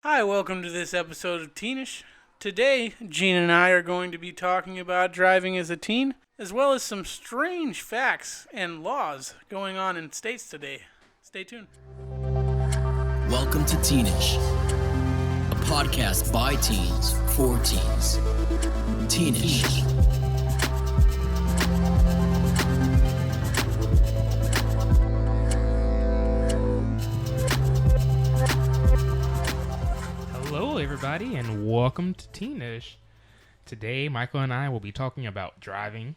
Hi, welcome to this episode of Teenish. Today, Gene and I are going to be talking about driving as a teen, as well as some strange facts and laws going on in states today. Stay tuned. Welcome to Teenish, a podcast by teens for teens. Teenish. Hello, everybody, and welcome to Teenish. Today, Michael and I will be talking about driving,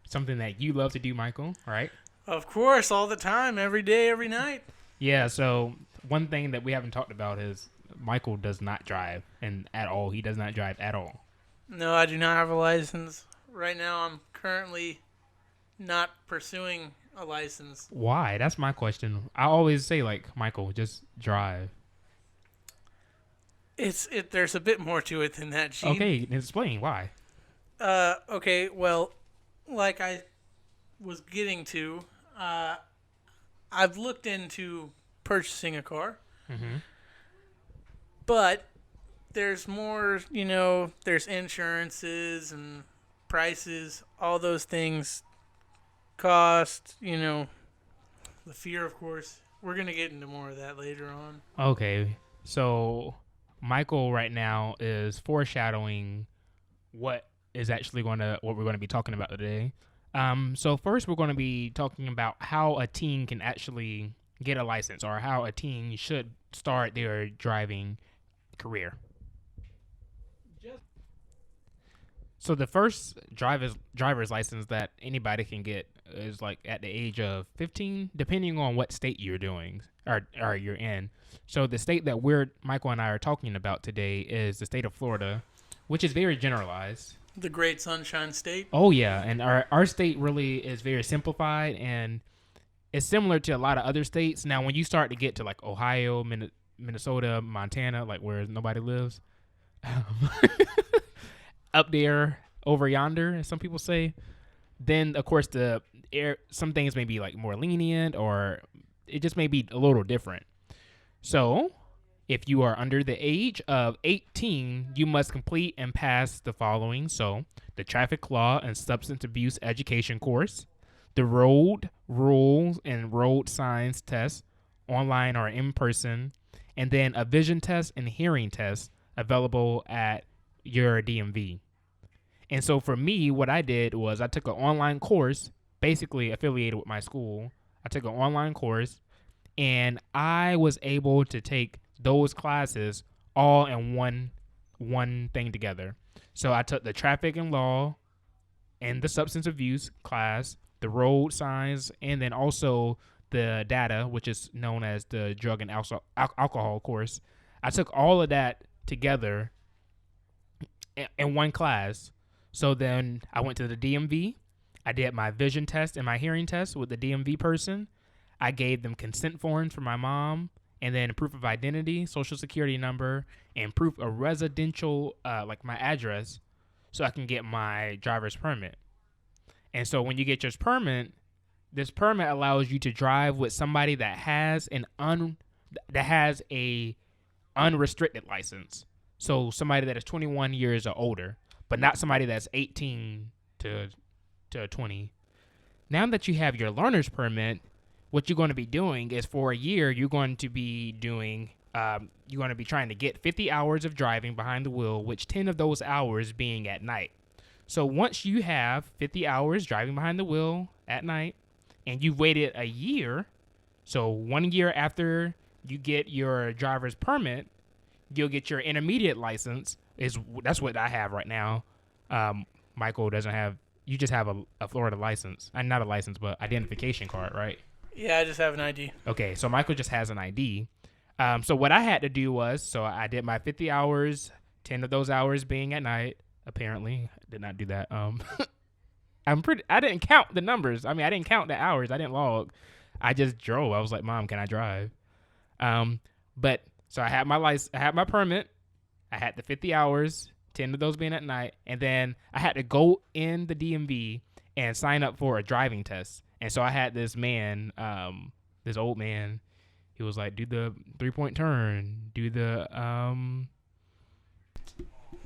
something that you love to do, Michael, right? Of course, all the time, every day, every night. Yeah, so one thing that we haven't talked about is Michael does not drive, and at all. He does not drive at all. No, I do not have a license. Right now, I'm currently not pursuing a license. Why? That's my question. I always say, Michael, just drive. There's a bit more to it than that, Gene. Okay, explain why. Okay, well, like I was getting to, I've looked into purchasing a car, but there's more, there's insurances and prices, all those things cost, the fear, of course. We're going to get into more of that later on. Okay, so Michael right now is foreshadowing what we're going to be talking about today. So first we're going to be talking about how a teen can actually get a license, or how a teen should start their driving career. So the first driver's license that anybody can get is at the age of 15, depending on what state you're doing or you're in. So the state that Michael and I are talking about today is the state of Florida, which is very generalized. The Great Sunshine State. Oh yeah, and our state really is very simplified, and it's similar to a lot of other states. Now, when you start to get to Ohio, Minnesota, Montana, where nobody lives, up there over yonder, as some people say, then of course some things may be more lenient, or it just may be a little different. So if you are under the age of 18, you must complete and pass the following. So the traffic law and substance abuse education course, the road rules and road signs test, online or in person, and then a vision test and hearing test available at your DMV. And so for me, what I did was I took an online course, basically affiliated with my school. I took an online course, and I was able to take those classes all in one thing together. So I took the traffic and law and the substance abuse class, the road signs, and then also the data, which is known as the drug and alcohol course. I took all of that together in one class. So then I went to the DMV. I did my vision test and my hearing test with the DMV person. I gave them consent forms for my mom, and then proof of identity, social security number, and proof of residential, my address, so I can get my driver's permit. And so when you get your permit, this permit allows you to drive with somebody that has a unrestricted license. So somebody that is 21 years or older, but not somebody that's 18 to 20. Now that you have your learner's permit, what you're going to be doing is for a year, you're going to be trying to get 50 hours of driving behind the wheel, which 10 of those hours being at night. So once you have 50 hours driving behind the wheel at night, and you've waited a year, so 1 year after you get your driver's permit, you'll get your intermediate license. That's what I have right now. Michael doesn't have. You just have a Florida license. Not a license, but identification card, right? Yeah, I just have an ID. Okay, so Michael just has an ID. So what I had to do was, I did my 50 hours, 10 of those hours being at night. Apparently, I did not do that. I didn't count the numbers. I didn't count the hours. I didn't log. I just drove. I was like, Mom, can I drive? So I had my permit. I had the 50 hours, 10 of those being at night, and then I had to go in the DMV and sign up for a driving test. And so I had this man, this old man, He was like, do the 3-point turn, do the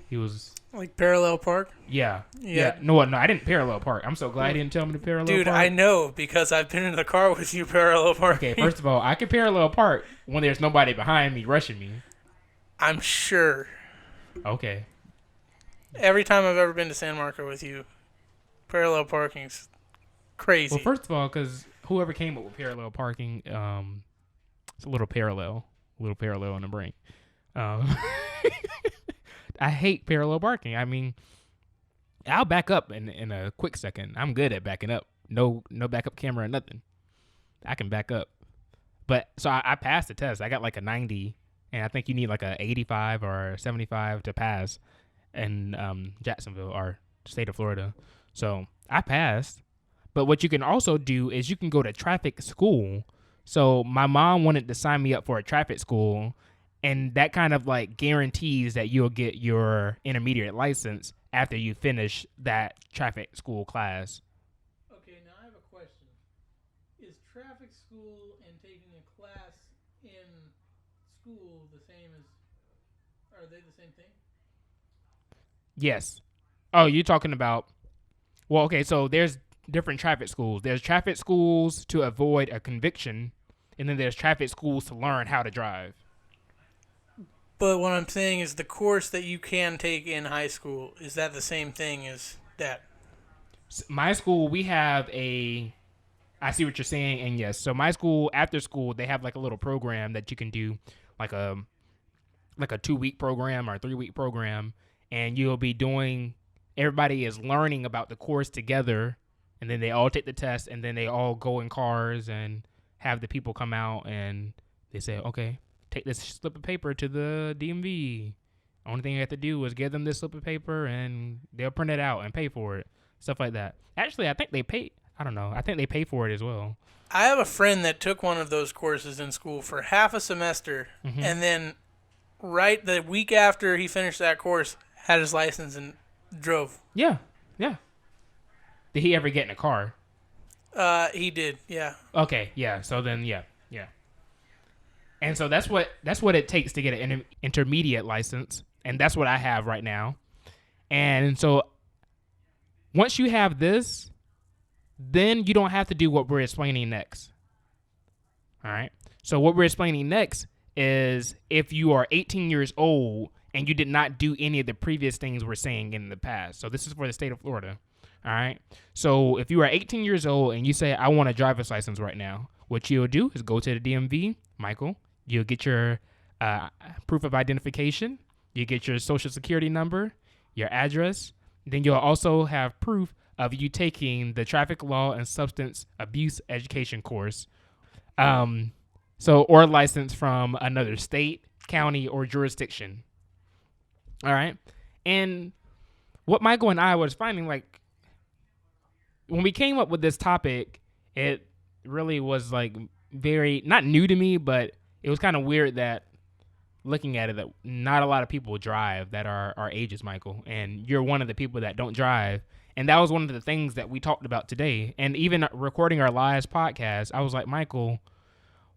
he was Like parallel park? yeah. Yeah. No, I didn't parallel park. I'm so glad he didn't tell me to parallel Dude, park. I know because I've been in the car with you parallel parking. Okay, first of all, I can parallel park when there's nobody behind me rushing me. I'm sure. Okay. Every time I've ever been to San Marco with you, parallel parking's crazy. Well, first of all, because whoever came up with parallel parking, it's a little parallel on the brain. I hate parallel parking. I mean, I'll back up in a quick second. I'm good at backing up. No backup camera or nothing. I can back up. But so I passed the test. I got like a 90, and I think you need like a 85 or 75 to pass in Jacksonville, or state of Florida. So I passed. But what you can also do is you can go to traffic school. So my mom wanted to sign me up for a traffic school, and that kind of like guarantees that you'll get your intermediate license after you finish that traffic school class. Okay, now I have a question. Is traffic school and taking a class in school the same as... Are they the same thing? Yes. Oh, you're talking about... Well, okay, so there's different traffic schools. There's traffic schools to avoid a conviction, and then there's traffic schools to learn how to drive. But what I'm saying is the course that you can take in high school, is that the same thing as that? My school, we have a... I see what you're saying, and yes. So my school, after school, they have like a little program that you can do, like a 2-week program or a 3-week program, and you'll be doing... Everybody is learning about the course together, and then they all take the test, and then they all go in cars and have the people come out, and they say, okay, take this slip of paper to the DMV. Only thing you have to do is give them this slip of paper, and they'll print it out and pay for it. Stuff like that. Actually, I think they pay. I don't know. I think they pay for it as well. I have a friend that took one of those courses in school for half a semester, and then right the week after he finished that course, had his license and drove. Yeah. Did he ever get in a car? He did, yeah. Okay, yeah. So then, yeah. And so that's what it takes to get an intermediate license, and that's what I have right now. And so once you have this, then you don't have to do what we're explaining next. All right? So what we're explaining next is if you are 18 years old and you did not do any of the previous things we're saying in the past. So this is for the state of Florida. All right? So if you are 18 years old and you say, I want a driver's license right now, what you'll do is go to the DMV, Michael. You'll get your proof of identification. You get your social security number, your address. Then you'll also have proof of you taking the traffic law and substance abuse education course. Or license from another state, county, or jurisdiction. All right. And what Michael and I was finding, like, when we came up with this topic, it really was like very, not new to me, but it was kind of weird that looking at it, that not a lot of people drive that are our ages, Michael. And you're one of the people that don't drive. And that was one of the things that we talked about today. And even recording our last podcast, I was like, Michael,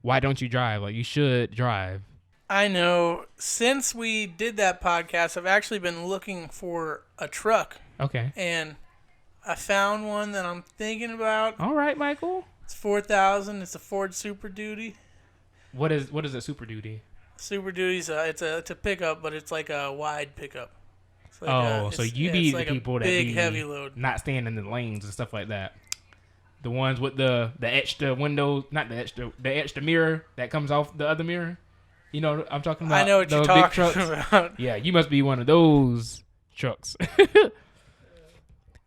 why don't you drive? Like, you should drive. I know. Since we did that podcast, I've actually been looking for a truck. Okay. And I found one that I'm thinking about. All right, Michael. It's $4,000. It's a Ford Super Duty. What is a Super Duty? Super Duty's it's a pickup, but it's like a wide pickup. Like so you be the people that big be heavy load, not staying in the lanes and stuff like that. The ones with the extra window, not the extra mirror that comes off the other mirror. You know what I'm talking about? I know what you're talking about. Yeah, you must be one of those trucks.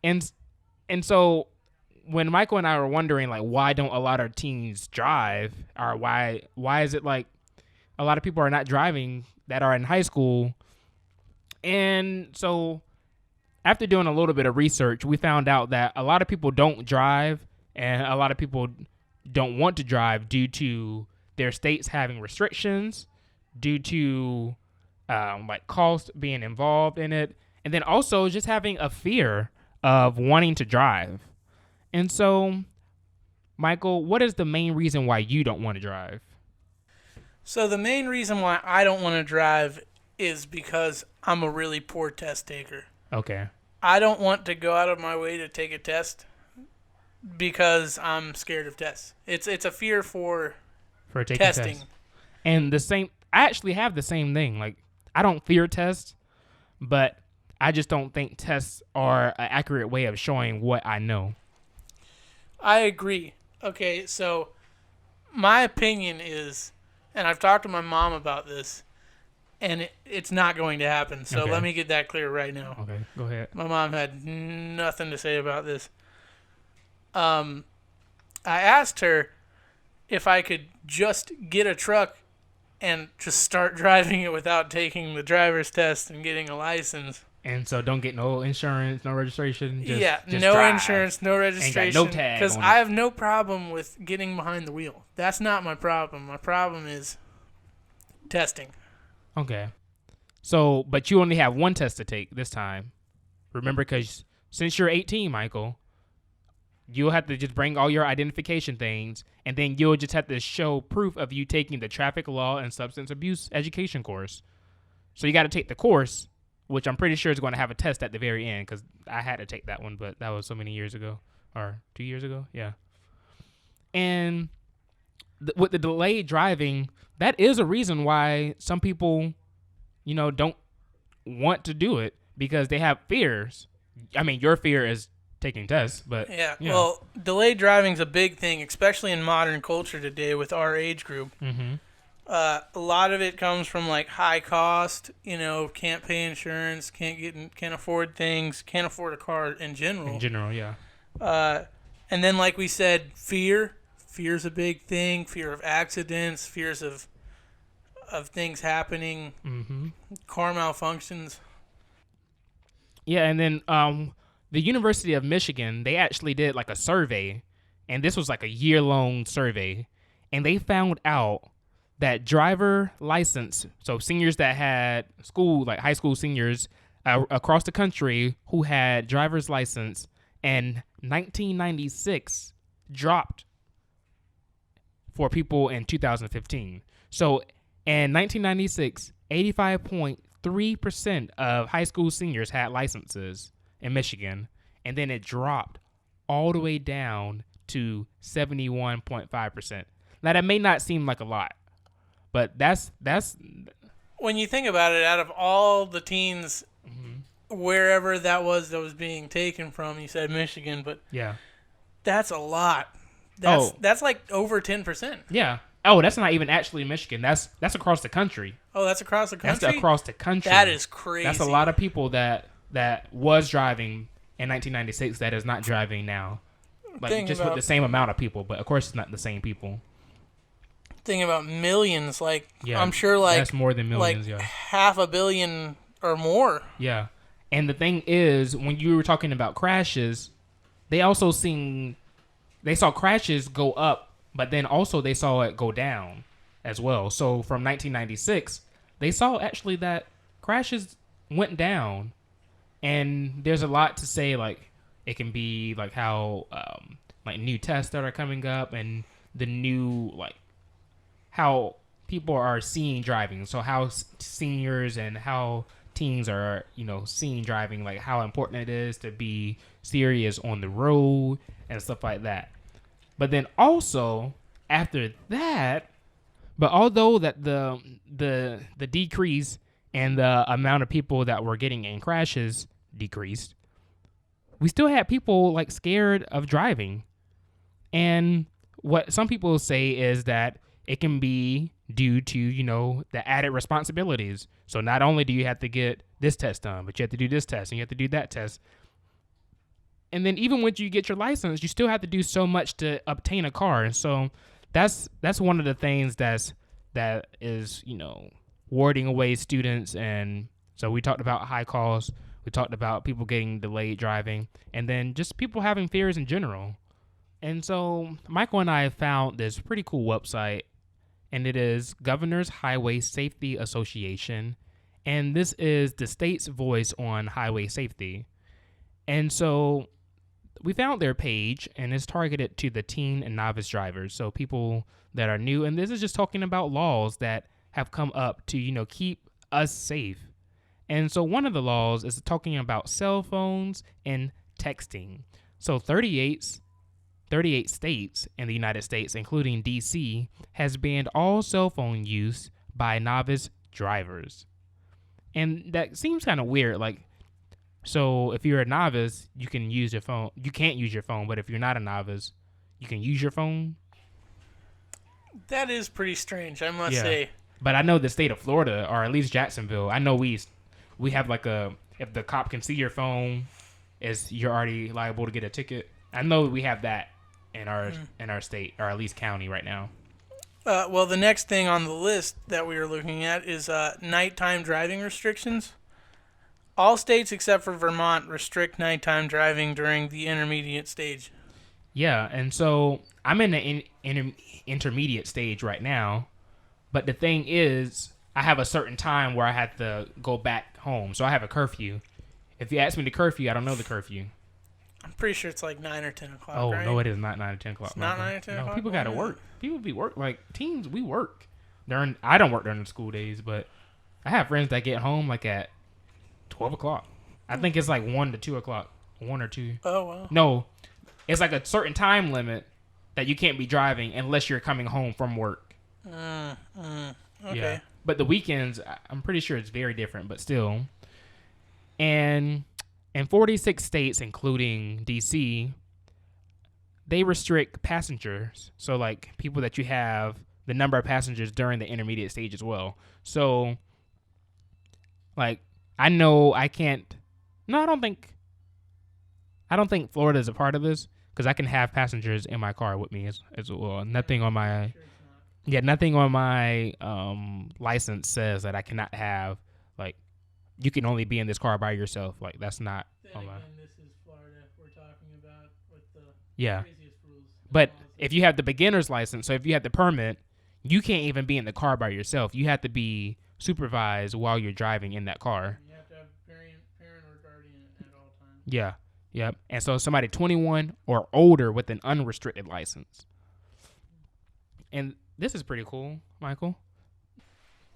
and so when Michael and I were wondering, like, why don't a lot of teens drive, or why is it like a lot of people are not driving that are in high school? And so after doing a little bit of research, we found out that a lot of people don't drive, and a lot of people don't want to drive due to their states having restrictions, due to like cost being involved in it, and then also just having a fear of wanting to drive. And so, Michael, what is the main reason why you don't want to drive? So the main reason why I don't want to drive is because I'm a really poor test taker. Okay. I don't want to go out of my way to take a test because I'm scared of tests. It's a fear for taking testing. tests. And I actually have the same thing. Like, I don't fear tests, but I just don't think tests are an accurate way of showing what I know. I agree. Okay, so my opinion is, and I've talked to my mom about this, and it's not going to happen. So let me get that clear right now. Okay, go ahead. My mom had nothing to say about this. I asked her if I could just get a truck and just start driving it without taking the driver's test and getting a license. And so don't get no insurance, no registration. Just no drive. Insurance, no registration. Ain't got no tag. Because I have no problem with getting behind the wheel. That's not my problem. My problem is testing. Okay. So, but you only have one test to take this time. Remember, because since you're 18, Michael, you'll have to just bring all your identification things, and then you'll just have to show proof of you taking the traffic law and substance abuse education course. So you got to take the course, which I'm pretty sure is going to have a test at the very end, because I had to take that one, but that was so many years ago, or 2 years ago, yeah. And with the delayed driving, that is a reason why some people, don't want to do it, because they have fears. I mean, your fear is taking tests, but yeah. Well, delayed driving's a big thing, especially in modern culture today with our age group. Mm-hmm. A lot of it comes from like high cost, can't pay insurance, can't afford things, can't afford a car in general. In general, yeah. And then like we said, fear's a big thing. Fear of accidents, fears of things happening, car malfunctions. Yeah, and then the University of Michigan, they actually did like a survey, and this was like a year-long survey, and they found out that driver license, so seniors that had school, like high school seniors across the country who had driver's license in 1996 dropped for people in 2015. So in 1996, 85.3% of high school seniors had licenses in Michigan, and then it dropped all the way down to 71.5%. Now that may not seem like a lot, but that's when you think about it, out of all the teens, wherever that was being taken from, you said Michigan, but yeah, that's a lot. That's like over 10%. Yeah. Oh, that's not even actually Michigan. That's across the country. Oh, that's across the country? That's across the country. That is crazy. That's a lot of people that was driving in 1996 that is not driving now. Like just with the same amount of people, but of course it's not the same people. Thinking about millions, like yeah, I'm sure like that's more than millions, like yeah. 500 million or more. Yeah. And the thing is, when you were talking about crashes, they saw crashes go up, but then also they saw it go down as well. So from 1996, they saw actually that crashes went down. And there's a lot to say, like it can be like how like new tests that are coming up and the new like how people are seeing driving. So how seniors and how teens are, seeing driving, like how important it is to be serious on the road and stuff like that. But then also after that, but although that the decrease and the amount of people that were getting in crashes decreased, we still had people like scared of driving. And what some people say is that it can be due to, the added responsibilities. So not only do you have to get this test done, but you have to do this test and you have to do that test. And then even when you get your license, you still have to do so much to obtain a car. And so that's one of the things that is, warding away students. And so we talked about high costs. We talked about people getting delayed driving, and then just people having fears in general. And so Michael and I found this pretty cool website, and it is Governor's Highway Safety Association. And this is the state's voice on highway safety. And so we found their page, and it's targeted to the teen and novice drivers, so people that are new. And this is just talking about laws that have come up to keep us safe. And so one of the laws is talking about cell phones and texting. So 38 states in the United States, including D.C., has banned all cell phone use by novice drivers. And that seems kind of weird. So if you're a novice, you can use your phone. You can't use your phone, but if you're not a novice, you can use your phone. That is pretty strange, I must say. But I know the state of Florida, or at least Jacksonville, I know we have if the cop can see your phone, you're already liable to get a ticket. I know we have that in our state, or at least county right now. Well, the next thing on the list that we were looking at is nighttime driving restrictions. All states except for Vermont restrict nighttime driving during the intermediate stage. Yeah, and so I'm in the intermediate stage right now, but the thing is, I have a certain time where I have to go back home, so I have a curfew. If you ask me the curfew, I don't know the curfew. I'm pretty sure it's like 9 or 10 o'clock, Oh, right? no, it is not 9 or 10 o'clock. It's not 9 or 10 o'clock? No, people got to work. People be work. Like, teens, we work. I don't work during the school days, but I have friends that get home at 12 o'clock. I think it's 1 to 2 o'clock. 1 or 2. Oh, wow. No, it's a certain time limit that you can't be driving unless you're coming home from work. Okay. Yeah. But the weekends, I'm pretty sure it's very different, but still. And in 46 states, including D.C., they restrict passengers. So, people that you have, the number of passengers during the intermediate stage as well. So, I know I can't. No, I don't think Florida is a part of this, because I can have passengers in my car with me as well. Nothing on my license says that I cannot have, you can only be in this car by yourself. That's not on my. This is Florida we're talking about with the craziest rules. But if you have the beginner's license, so if you have the permit, you can't even be in the car by yourself. You have to be supervised while you're driving in that car. You have to have parent or guardian at all times. Yeah. Yep. And so somebody 21 or older with an unrestricted license. And this is pretty cool, Michael.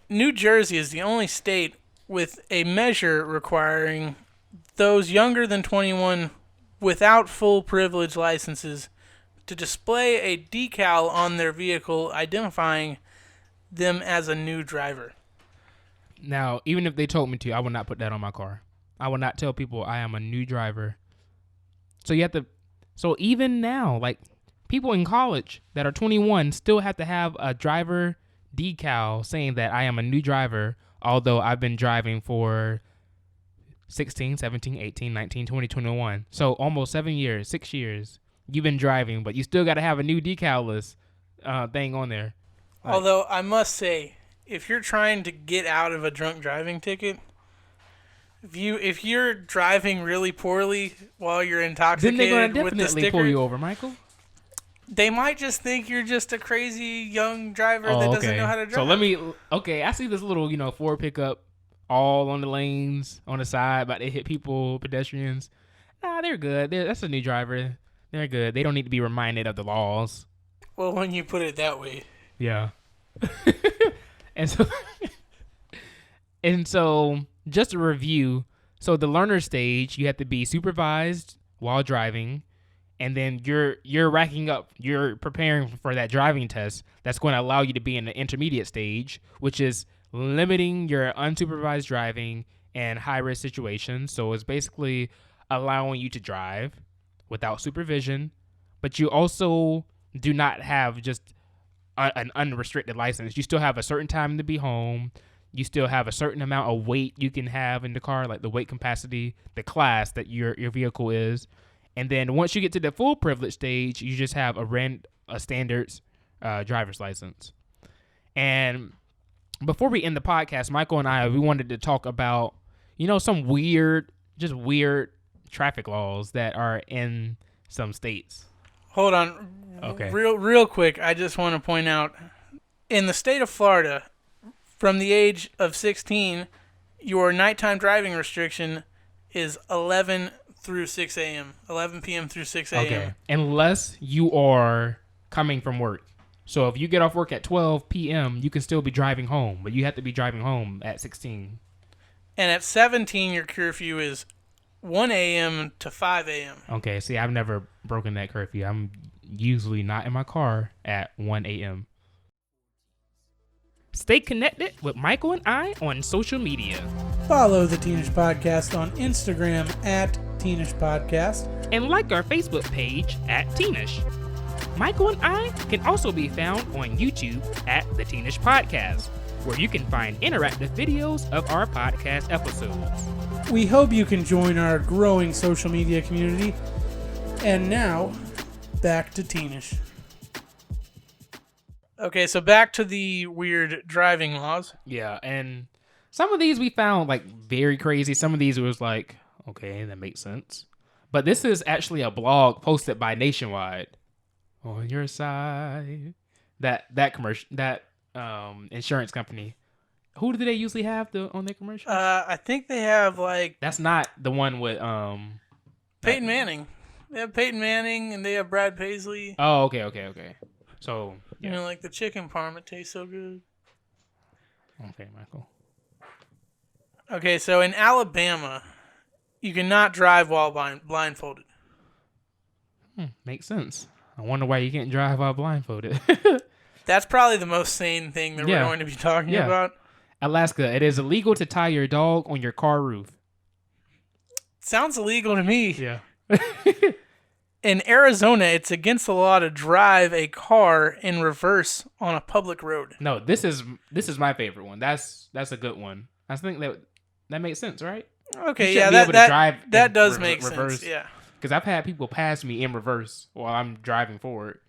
New Jersey is the only state with a measure requiring those younger than 21 without full privilege licenses to display a decal on their vehicle identifying them as a new driver. Now, even if they told me to, I would not put that on my car. I would not tell people I am a new driver. So even now, people in college that are 21 still have to have a driver decal saying that I am a new driver, although I've been driving for 16, 17, 18, 19, 20, 21. So almost 6 years you've been driving, but you still got to have a new decal list thing on there. Although I must say, if you're trying to get out of a drunk driving ticket, if you're driving really poorly while you're intoxicated, then they're going to with the definitely sticker, pull you over, Michael. They might just think you're just a crazy young driver that doesn't know how to drive. So I see this little, Ford pickup all on the lanes, on the side, about to hit people, pedestrians. Nah, they're good. That's a new driver. They're good. They don't need to be reminded of the laws. Well, when you put it that way. Yeah. And so just a review. So the learner stage, you have to be supervised while driving. And then you're racking up, you're preparing for that driving test that's going to allow you to be in the intermediate stage, which is limiting your unsupervised driving and high-risk situations. So it's basically allowing you to drive without supervision, but you also do not have just an unrestricted license. You still have a certain time to be home. You still have a certain amount of weight you can have in the car, like the weight capacity, the class that your vehicle is. And then once you get to the full privilege stage, you just have a standards driver's license. And before we end the podcast, Michael and we wanted to talk about, some weird traffic laws that are in some states. Hold on. Okay. Real quick, I just want to point out, in the state of Florida, from the age of 16, your nighttime driving restriction is 11 through 6 a.m. 11 p.m. through 6 a.m. Okay. Unless you are coming from work. So if you get off work at 12 p.m., you can still be driving home, but you have to be driving home at 16. And at 17, your curfew is 1 a.m. to 5 a.m. Okay, see, I've never broken that curfew. I'm usually not in my car at 1 a.m. Stay connected with Michael and I on social media. Follow the Teenish Podcast on Instagram at Teenish Podcast. And like our Facebook page at Teenish. Michael and I can also be found on YouTube at the Teenish Podcast, where you can find interactive videos of our podcast episodes. We hope you can join our growing social media community. And now, back to Teenish. Okay, so back to the weird driving laws. Yeah, and some of these we found like very crazy. Some of these was like, okay, that makes sense. But this is actually a blog posted by Nationwide. On your side. That commercial, that insurance company. Who do they usually have on their commercials? I think they have like That's not the one with Peyton Manning. They have Peyton Manning and they have Brad Paisley. Oh, okay. So yeah. You know, like the chicken parm, it tastes so good. Okay, Michael. Okay, so in Alabama, you cannot drive while blindfolded. Makes sense. I wonder why you can't drive while blindfolded. That's probably the most sane thing that we're going to be talking about. Alaska, it is illegal to tie your dog on your car roof. Sounds illegal to me. Yeah. In Arizona, it's against the law to drive a car in reverse on a public road. No, this is my favorite one. That's a good one. I think that makes sense, right? Okay, yeah, that does make sense. Yeah. Because I've had people pass me in reverse while I'm driving forward.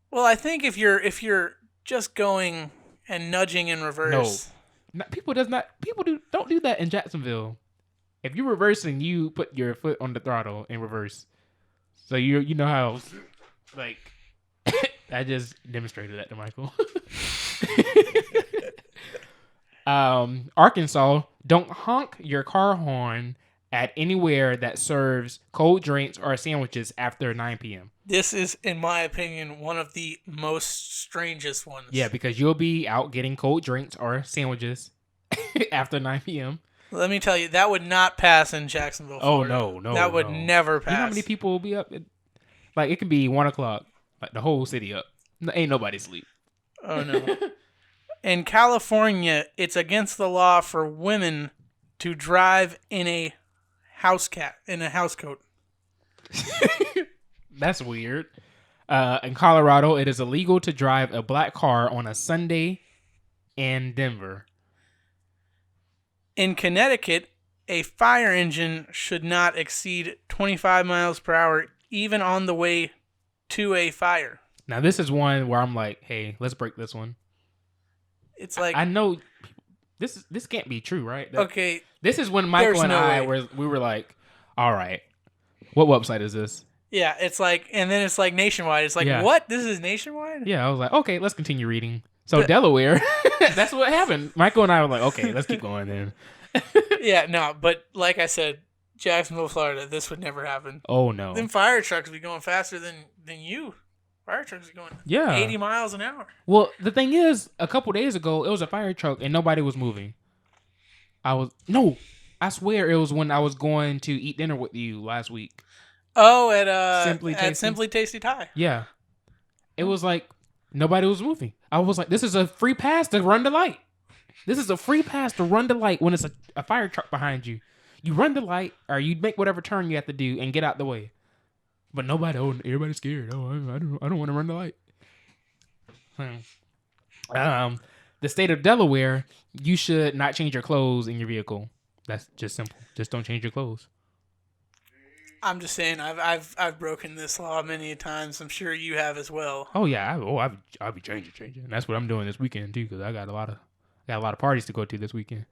Well, I think if you're just going and nudging in reverse. No, people don't do that in Jacksonville. If you're reversing, you put your foot on the throttle in reverse. So you know how, like, I just demonstrated that to Michael. Arkansas, don't honk your car horn at anywhere that serves cold drinks or sandwiches after 9 p.m. This is, in my opinion, one of the most strangest ones. Yeah, because you'll be out getting cold drinks or sandwiches after 9 p.m. Let me tell you, that would not pass in Jacksonville, Florida. Oh, no. That would never pass. You know how many people will be up? Like, it can be 1 o'clock, like the whole city up. Ain't nobody sleep. Oh, no. In California, it's against the law for women to drive in a house coat. That's weird. In Colorado, it is illegal to drive a black car on a Sunday in Denver. In Connecticut, a fire engine should not exceed 25 miles per hour, even on the way to a fire. Now, this is one where I'm like, hey, let's break this one. It's like, I know this can't be true, right? Okay. This is when Michael and I were like, all right, what website is this? Yeah, it's like, and then it's like Nationwide. It's like, what? This is Nationwide? Yeah, I was like, okay, let's continue reading. So Delaware, that's what happened. Michael and I were like, okay, let's keep going then. Yeah, no, but like I said, Jacksonville, Florida, this would never happen. Oh, no. Them fire trucks would be going faster than you. Fire trucks are going 80 miles an hour. Well, the thing is, a couple days ago, it was a fire truck and nobody was moving. I swear it was when I was going to eat dinner with you last week. Oh, at Simply Tasty Thai. Yeah. It was like nobody was moving. I was like, this is a free pass to run the light. This is a free pass to run the light when it's a fire truck behind you. You run the light or you make whatever turn you have to do and get out the way. But everybody's scared. Oh, I don't want to run the light. The state of Delaware, you should not change your clothes in your vehicle. That's just simple. Just don't change your clothes. I'm just saying, I've broken this law many times. I'm sure you have as well. Oh yeah, I'll be changing. And that's what I'm doing this weekend too, because I got a lot of parties to go to this weekend.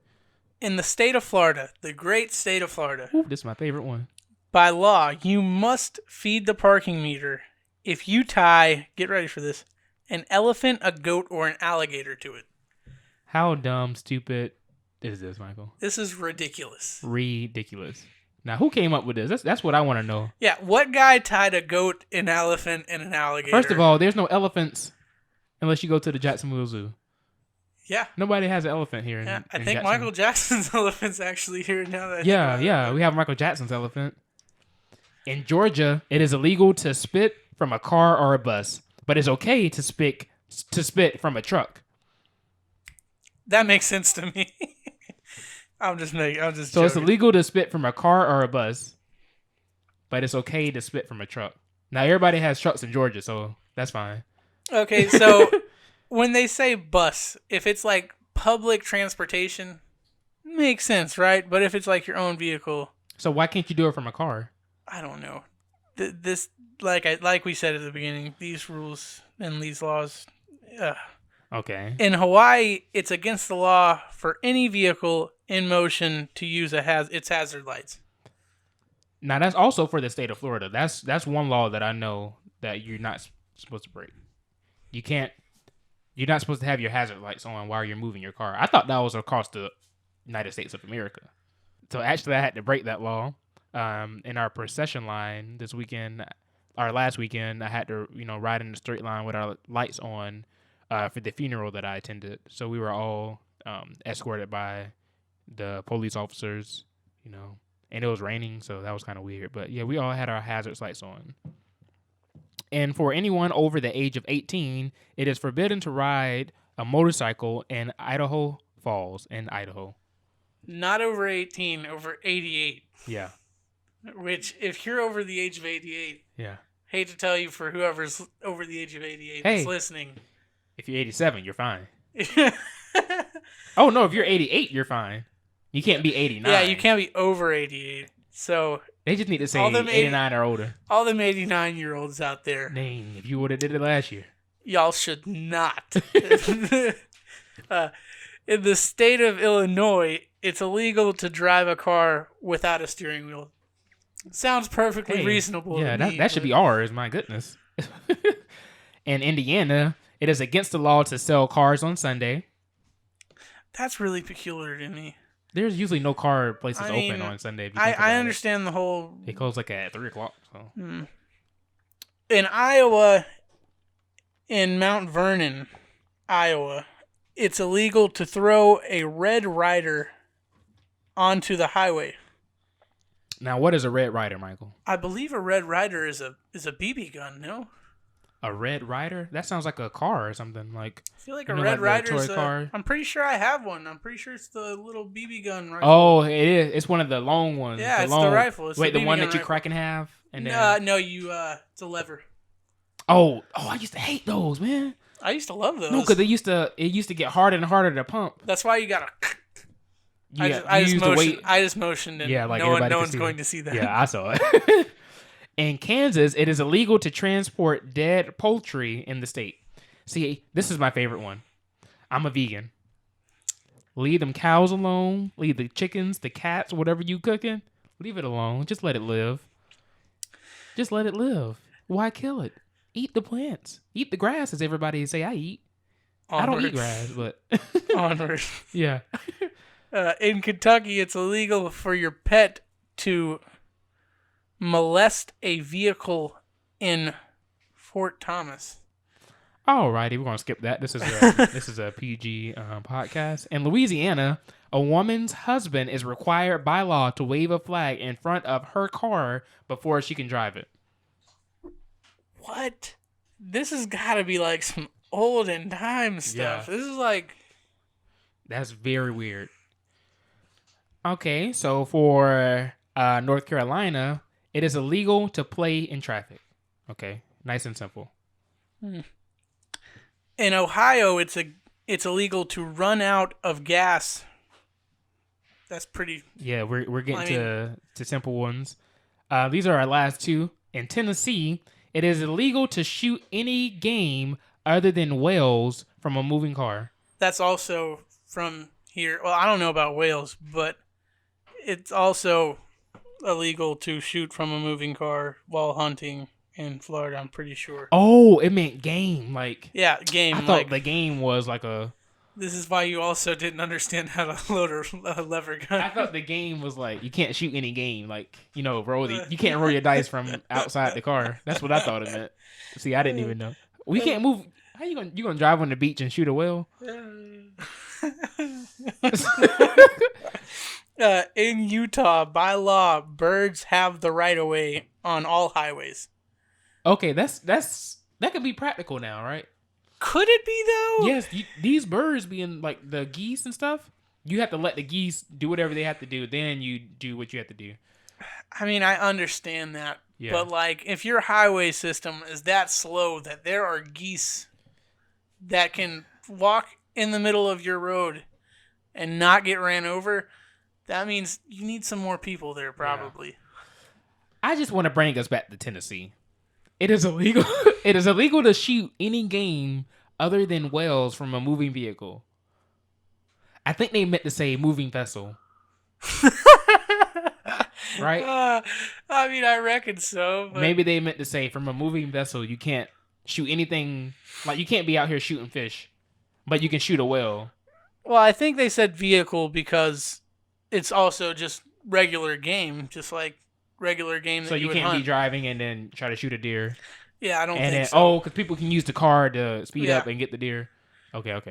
In the state of Florida, the great state of Florida. Ooh, this is my favorite one. By law, you must feed the parking meter if you tie, get ready for this, an elephant, a goat, or an alligator to it. How dumb, stupid is this, Michael? This is ridiculous. Ridiculous. Now, who came up with this? That's what I want to know. Yeah, what guy tied a goat, an elephant, and an alligator? First of all, there's no elephants unless you go to the Jacksonville Zoo. Yeah. Nobody has an elephant here. I think Michael Jackson's elephant's actually here now. Yeah. We have Michael Jackson's elephant. In Georgia, it is illegal to spit from a car or a bus, but it's okay to spit from a truck. That makes sense to me. I'm just So joking. it's illegal to spit from a car or a bus, but it's okay to spit from a truck. Now, everybody has trucks in Georgia, so that's fine. Okay, so when they say bus, if it's like public transportation, makes sense, right? But if it's like your own vehicle, So why can't you do it from a car? I don't know. This, like we said at the beginning, these rules and these laws. Okay. In Hawaii, it's against the law for any vehicle in motion to use its hazard lights. Now, that's also for the state of Florida. That's one law that I know that you're not supposed to break. You're not supposed to have your hazard lights on while you're moving your car. I thought that was across the United States of America. So actually, I had to break that law. In our procession line this weekend, or last weekend, I had to ride in a straight line with our lights on for the funeral that I attended. So we were all escorted by the police officers, and it was raining, so that was kind of weird. But yeah, we all had our hazard lights on. And for anyone over the age of 18, it is forbidden to ride a motorcycle in Idaho Falls in Idaho. Not over 18, over 88. Yeah. Which, if you're over the age of 88, Yeah. hate to tell you for whoever's over the age of 88 Hey. that's listening. If you're 87, you're fine. Oh, no, if you're 88, you're fine. You can't be 89. Yeah, you can't be over 88. So They just need to say all them 89 or older. all them 89-year-olds out there, Dang, if you would have did it last year. y'all should not. In the state of Illinois, it's illegal to drive a car without a steering wheel. Sounds perfectly reasonable. Yeah, to me, that should but be ours. My goodness. In Indiana, it is against the law to sell cars on Sunday. That's really peculiar to me. There's usually no car places I mean, open on Sunday. If you think I about understand the whole. It. They close like at 3:00. So. In Iowa, in Mount Vernon, Iowa, it's illegal to throw a Red Ryder onto the highway. Now, what is a Red Ryder, Michael? I believe a Red Ryder is a BB gun. No, A Red Ryder? That sounds like a car or something. Like I feel like you a know, Red like the Ryder is toy car? I'm pretty sure I have one. I'm pretty sure it's the little BB gun rifle. Oh, it is. It's one of the long ones. Yeah, it's long, the rifle. It's wait, the the BB one gun that you rifle. crack in half, and then No, it's a lever. oh, I used to hate those, man. I used to love those. No, because it used to get harder and harder to pump. That's why you gotta. Yeah, I you just used to motioned. wait. I just motioned, and Yeah, like no one's everybody could see going that. to see that. Yeah, I saw it. In Kansas, it is illegal to transport dead poultry in the state. See, this is my favorite one. I'm a vegan. Leave them cows alone. Leave the chickens, the cats, whatever you cooking. Leave it alone. Just let it live. Just let it live. Why kill it? Eat the plants. Eat the grass, as everybody say I eat. I don't eat grass, but Onward. yeah. In Kentucky, it's illegal for your pet to molest a vehicle in Fort Thomas. Alrighty, we're gonna skip that. This is a PG podcast. In Louisiana, a woman's husband is required by law to wave a flag in front of her car before she can drive it. What? This has got to be like some olden time stuff. Yeah. This is like That's very weird. Okay, so for North Carolina, it is illegal to play in traffic. Okay, nice and simple. in Ohio. It's illegal to run out of gas. That's pretty. Yeah, we're getting to simple ones. These are our last two. In Tennessee, it is illegal to shoot any game other than whales from a moving car. That's also from here. Well, I don't know about whales, but it's also illegal to shoot from a moving car while hunting in Florida, I'm pretty sure. Oh, it meant game. Like Yeah, game. I thought the game was like a This is why you also didn't understand how to load a lever gun. I thought the game was like, you can't shoot any game. Like, you know, you can't roll your dice from outside the car. That's what I thought it meant. See, I didn't even know. We can't move. How you gonna drive on the beach and shoot a whale? In Utah, by law, birds have the right of way on all highways. Okay, that could be practical now, right? Could it be though? Yes, these birds being like the geese and stuff, you have to let the geese do whatever they have to do. Then you do what you have to do. I mean, I understand that. Yeah. But like, if your highway system is that slow that there are geese that can walk in the middle of your road and not get ran over, that means you need some more people there probably. Yeah. I just want to bring us back to Tennessee. It is illegal. It is illegal to shoot any game other than whales from a moving vehicle. I think they meant to say moving vessel. Right? I mean, I reckon so. But... Maybe they meant to say from a moving vessel, you can't shoot anything. Like, you can't be out here shooting fish, but you can shoot a whale. Well, I think they said vehicle because it's also just regular game, just like regular game that so you would can't hunt. be driving and then try to shoot a deer. Yeah, I don't and think then, so. Oh, because people can use the car to speed up and get the deer. Okay. All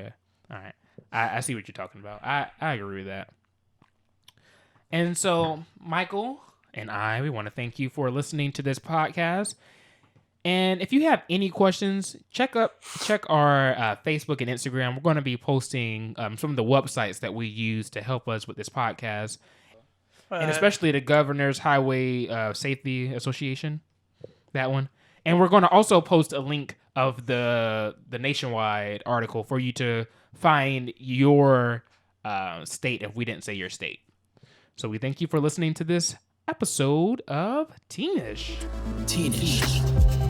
right. I see what you're talking about. I agree with that. And so, Michael and we want to thank you for listening to this podcast. And if you have any questions, check our Facebook and Instagram. We're going to be posting some of the websites that we use to help us with this podcast. And especially the Governor's Highway Safety Association, that one. And we're going to also post a link of the nationwide article for you to find your state if we didn't say your state. So we thank you for listening to this episode of Teenish. Teenish.